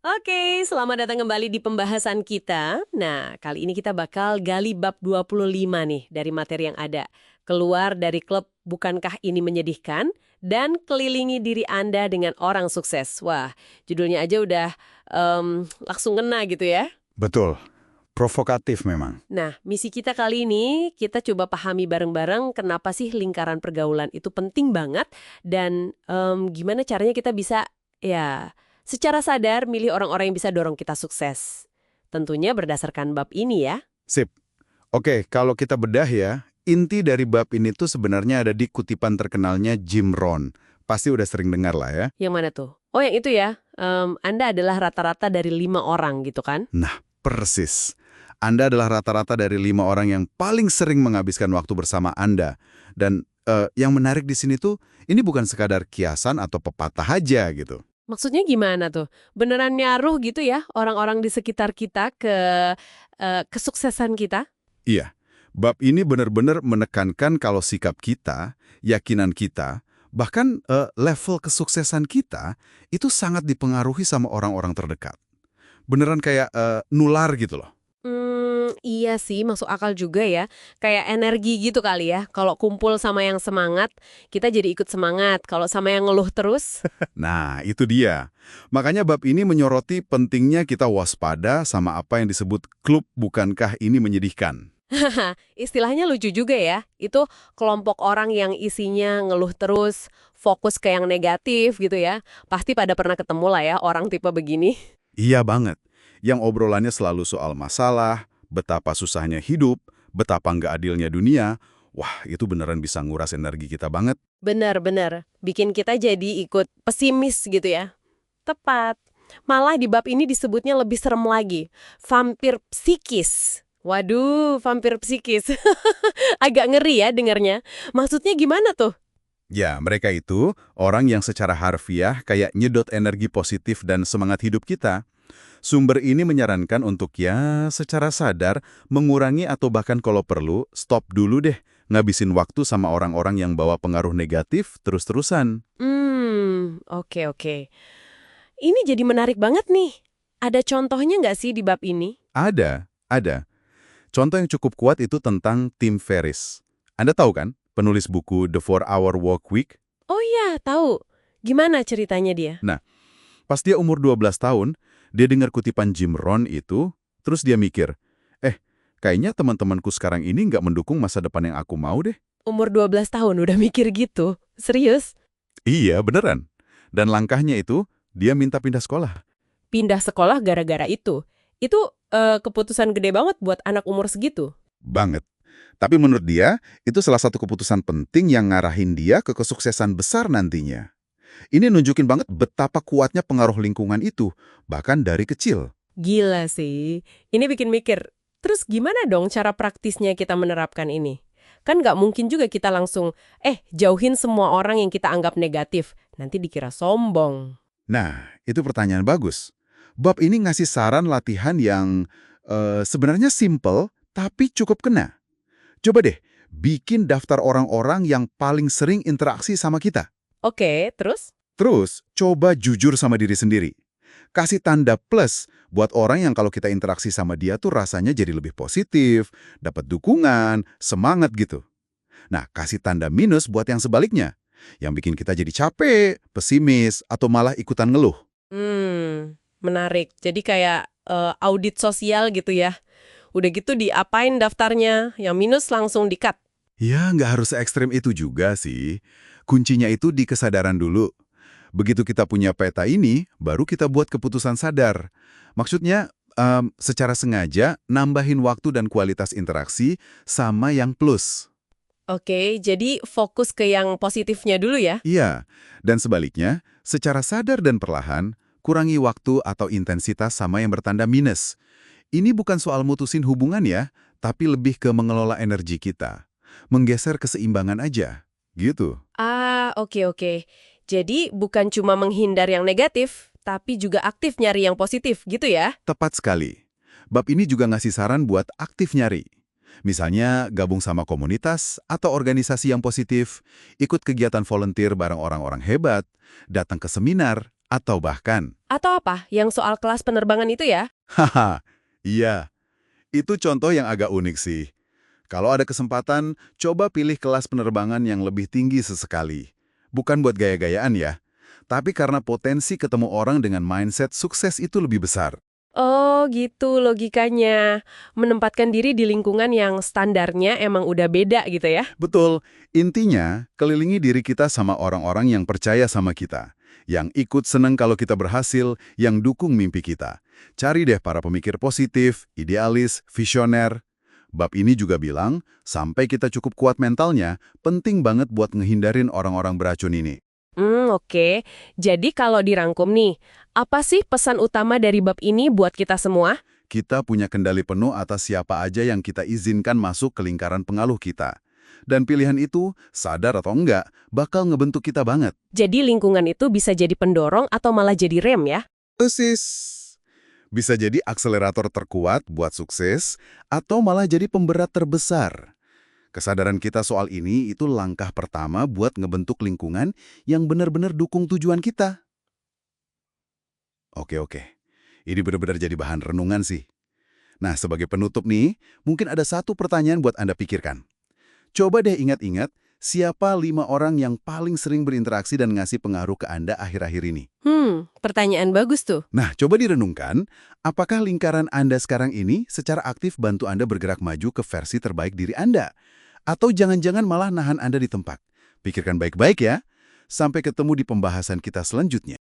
Oke, selamat datang kembali di pembahasan kita. Nah, kali ini kita bakal gali bab 25 nih dari materi yang ada. Keluar dari klub Bukankah Ini Menyedihkan? Dan kelilingi diri Anda dengan orang sukses. Wah, judulnya aja udah langsung kena gitu ya. Betul, provokatif memang. Nah, misi kita kali ini, kita coba pahami bareng-bareng kenapa sih lingkaran pergaulan itu penting banget dan gimana caranya kita bisa, ya, secara sadar milih orang-orang yang bisa dorong kita sukses. Tentunya berdasarkan bab ini ya. Sip. Oke, kalau kita bedah ya, inti dari bab ini tuh sebenarnya ada di kutipan terkenalnya Jim Rohn. Pasti udah sering dengar lah ya. Yang mana tuh? Oh, yang itu ya. Anda adalah rata-rata dari 5 orang gitu kan? Nah, persis. Anda adalah rata-rata dari 5 orang yang paling sering menghabiskan waktu bersama Anda. Dan yang menarik di sini tuh, ini bukan sekadar kiasan atau pepatah aja gitu. Maksudnya gimana tuh? Beneran nyaruh gitu ya orang-orang di sekitar kita ke kesuksesan kita? Iya, bab ini benar-benar menekankan kalau sikap kita, keyakinan kita, bahkan level kesuksesan kita itu sangat dipengaruhi sama orang-orang terdekat. Beneran kayak nular gitu loh. Iya sih, masuk akal juga ya. Kayak energi gitu kali ya. Kalau kumpul sama yang semangat, kita jadi ikut semangat. Kalau sama yang ngeluh terus, Nah, itu dia. Makanya bab ini menyoroti pentingnya kita waspada sama apa yang disebut klub bukankah ini menyedihkan. istilahnya lucu juga ya. Itu kelompok orang yang isinya ngeluh terus, fokus ke yang negatif gitu ya. Pasti pada pernah ketemu lah ya orang tipe begini. Iya banget. Yang obrolannya selalu soal masalah, betapa susahnya hidup, betapa nggak adilnya dunia. Wah, itu beneran bisa nguras energi kita banget. Benar-benar bikin kita jadi ikut pesimis gitu ya. Tepat. Malah di bab ini disebutnya lebih serem lagi. Vampir psikis. Waduh, vampir psikis. Agak ngeri ya dengarnya. Maksudnya gimana tuh? Ya, mereka itu orang yang secara harfiah kayak nyedot energi positif dan semangat hidup kita. Sumber ini menyarankan untuk secara sadar mengurangi atau bahkan kalau perlu stop dulu deh ngabisin waktu sama orang-orang yang bawa pengaruh negatif terus-terusan. Oke oke. Ini jadi menarik banget nih. Ada contohnya nggak sih di bab ini? Ada. Contoh yang cukup kuat itu tentang Tim Ferriss. Anda tahu kan, penulis buku The 4-Hour Work Week? Oh iya, tahu. Gimana ceritanya dia? Nah, pas dia umur 12 tahun, dia dengar kutipan Jim Rohn itu, terus dia mikir, kayaknya teman-temanku sekarang ini nggak mendukung masa depan yang aku mau deh. Umur 12 tahun udah mikir gitu? Serius? Iya, beneran. Dan langkahnya itu, dia minta pindah sekolah. Pindah sekolah gara-gara itu. Itu keputusan gede banget buat anak umur segitu. Banget. Tapi menurut dia, itu salah satu keputusan penting yang ngarahin dia ke kesuksesan besar nantinya. Ini nunjukin banget betapa kuatnya pengaruh lingkungan itu, bahkan dari kecil. Gila sih. Ini bikin mikir, terus gimana dong cara praktisnya kita menerapkan ini? Kan nggak mungkin juga kita langsung, jauhin semua orang yang kita anggap negatif. Nanti dikira sombong. Nah, itu pertanyaan bagus. Bab ini ngasih saran latihan yang sebenarnya simple, tapi cukup kena. Coba deh, bikin daftar orang-orang yang paling sering interaksi sama kita. Oke, terus? Terus, coba jujur sama diri sendiri. Kasih tanda plus buat orang yang kalau kita interaksi sama dia tuh rasanya jadi lebih positif, dapat dukungan, semangat gitu. Nah, kasih tanda minus buat yang sebaliknya, yang bikin kita jadi capek, pesimis, atau malah ikutan ngeluh. Menarik. Jadi kayak audit sosial gitu ya. Udah gitu diapain daftarnya, yang minus langsung di-cut. Ya, nggak harus se-ekstrem itu juga sih. Kuncinya itu di kesadaran dulu. Begitu kita punya peta ini, baru kita buat keputusan sadar. Maksudnya, secara sengaja nambahin waktu dan kualitas interaksi sama yang plus. Oke, jadi fokus ke yang positifnya dulu ya. Iya, dan sebaliknya, secara sadar dan perlahan, kurangi waktu atau intensitas sama yang bertanda minus. Ini bukan soal mutusin hubungan ya, tapi lebih ke mengelola energi kita. Menggeser keseimbangan aja, gitu. Ah, oke oke. Jadi bukan cuma menghindar yang negatif, tapi juga aktif nyari yang positif gitu ya. Tepat sekali. Bab ini juga ngasih saran buat aktif nyari. Misalnya gabung sama komunitas atau organisasi yang positif, ikut kegiatan volunteer bareng orang-orang hebat, datang ke seminar, Atau bahkan, Atau apa? Yang soal kelas penerbangan itu ya? haha, iya, itu contoh yang agak unik sih. Kalau ada kesempatan, coba pilih kelas penerbangan yang lebih tinggi sesekali. Bukan buat gaya-gayaan ya, tapi karena potensi ketemu orang dengan mindset sukses itu lebih besar. Oh gitu logikanya. Menempatkan diri di lingkungan yang standarnya emang udah beda gitu ya? Betul, intinya kelilingi diri kita sama orang-orang yang percaya sama kita, yang ikut seneng kalau kita berhasil, yang dukung mimpi kita. Cari deh para pemikir positif, idealis, visioner. Bab ini juga bilang, sampai kita cukup kuat mentalnya, penting banget buat ngehindarin orang-orang beracun ini. Oke. Jadi kalau dirangkum nih, apa sih pesan utama dari bab ini buat kita semua? Kita punya kendali penuh atas siapa aja yang kita izinkan masuk ke lingkaran pengaruh kita. Dan pilihan itu, sadar atau enggak, bakal ngebentuk kita banget. Jadi lingkungan itu bisa jadi pendorong atau malah jadi rem ya? Persis. Bisa jadi akselerator terkuat buat sukses, atau malah jadi pemberat terbesar. Kesadaran kita soal ini itu langkah pertama buat ngebentuk lingkungan yang benar-benar dukung tujuan kita. Oke. Ini benar-benar jadi bahan renungan sih. Nah, sebagai penutup nih, mungkin ada satu pertanyaan buat Anda pikirkan. Coba deh ingat-ingat, siapa 5 orang yang paling sering berinteraksi dan ngasih pengaruh ke Anda akhir-akhir ini? Pertanyaan bagus tuh. Nah, coba direnungkan, apakah lingkaran Anda sekarang ini secara aktif bantu Anda bergerak maju ke versi terbaik diri Anda? Atau jangan-jangan malah nahan Anda di tempat? Pikirkan baik-baik ya. Sampai ketemu di pembahasan kita selanjutnya.